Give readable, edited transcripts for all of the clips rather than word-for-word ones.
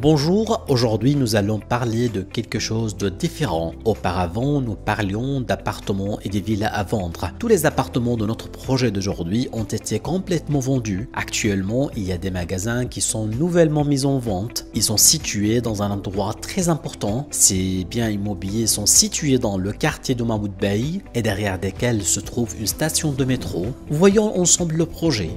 Bonjour, aujourd'hui nous allons parler de quelque chose de différent. Auparavant, nous parlions d'appartements et des villas à vendre. Tous les appartements de notre projet d'aujourd'hui ont été complètement vendus. Actuellement, il y a des magasins qui sont nouvellement mis en vente. Ils sont situés dans un endroit très important. Ces biens immobiliers sont situés dans le quartier de Mahmoud Bey et derrière desquels se trouve une station de métro. Voyons ensemble le projet.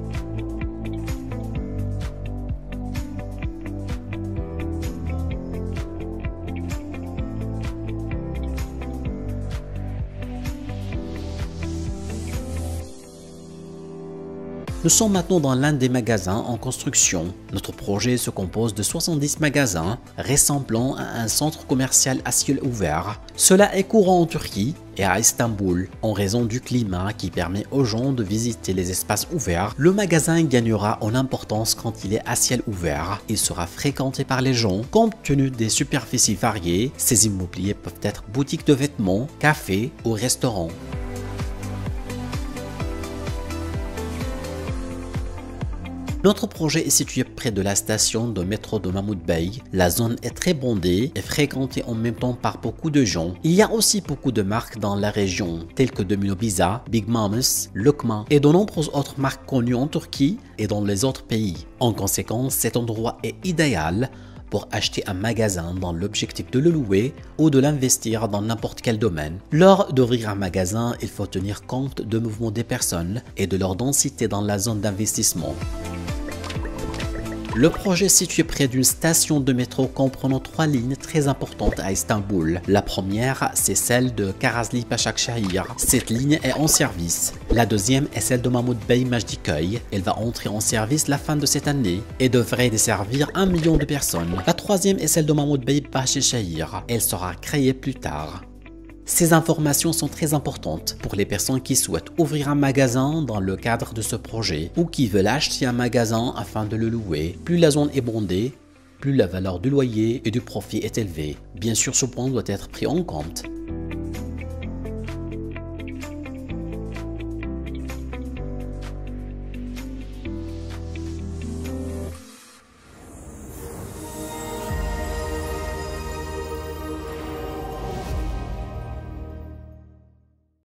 Nous sommes maintenant dans l'un des magasins en construction. Notre projet se compose de 70 magasins ressemblant à un centre commercial à ciel ouvert. Cela est courant en Turquie et à Istanbul en raison du climat qui permet aux gens de visiter les espaces ouverts. Le magasin gagnera en importance quand il est à ciel ouvert. Il sera fréquenté par les gens compte tenu des superficies variées. Ces immobiliers peuvent être boutiques de vêtements, cafés ou restaurants. Notre projet est situé près de la station de métro de Mahmoud Bey. La zone est très bondée et fréquentée en même temps par beaucoup de gens. Il y a aussi beaucoup de marques dans la région, telles que Domino Pizza, Big Mamas, Lokma et de nombreuses autres marques connues en Turquie et dans les autres pays. En conséquence, cet endroit est idéal pour acheter un magasin dans l'objectif de le louer ou de l'investir dans n'importe quel domaine. Lors d'ouvrir un magasin, il faut tenir compte du mouvement des personnes et de leur densité dans la zone d'investissement. Le projet situé près d'une station de métro comprenant 3 lignes très importantes à Istanbul. La première, c'est celle de Karazli Başakşehir. Cette ligne est en service. La deuxième est celle de Mahmoud Bey Mecidiköy. Elle va entrer en service la fin de cette année et devrait desservir 1 million de personnes. La troisième est celle de Mahmoud Bey Başakşehir. Elle sera créée plus tard. Ces informations sont très importantes pour les personnes qui souhaitent ouvrir un magasin dans le cadre de ce projet ou qui veulent acheter un magasin afin de le louer. Plus la zone est bondée, plus la valeur du loyer et du profit est élevée. Bien sûr, ce point doit être pris en compte.